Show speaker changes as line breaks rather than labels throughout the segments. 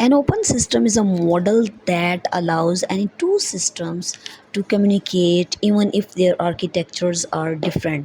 An open system is a model that allows any two systems to communicate even if their architectures are different.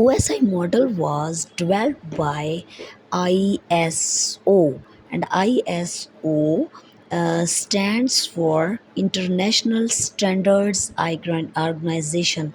OSI model was developed by ISO, and ISO stands for International Standards Organization.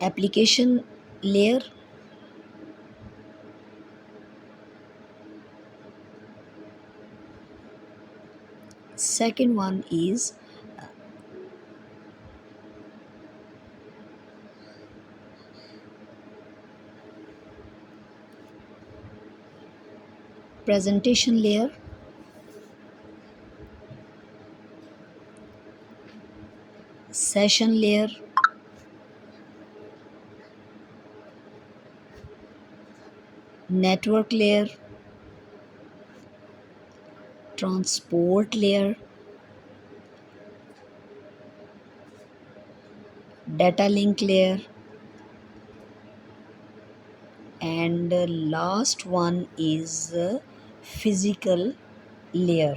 application layer. Second one is presentation layer. Session layer. Network layer, transport layer, data link layer, and last one is physical layer.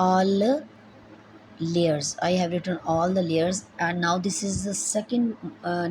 all layers. I have written all the layers and now this is the second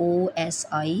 OSI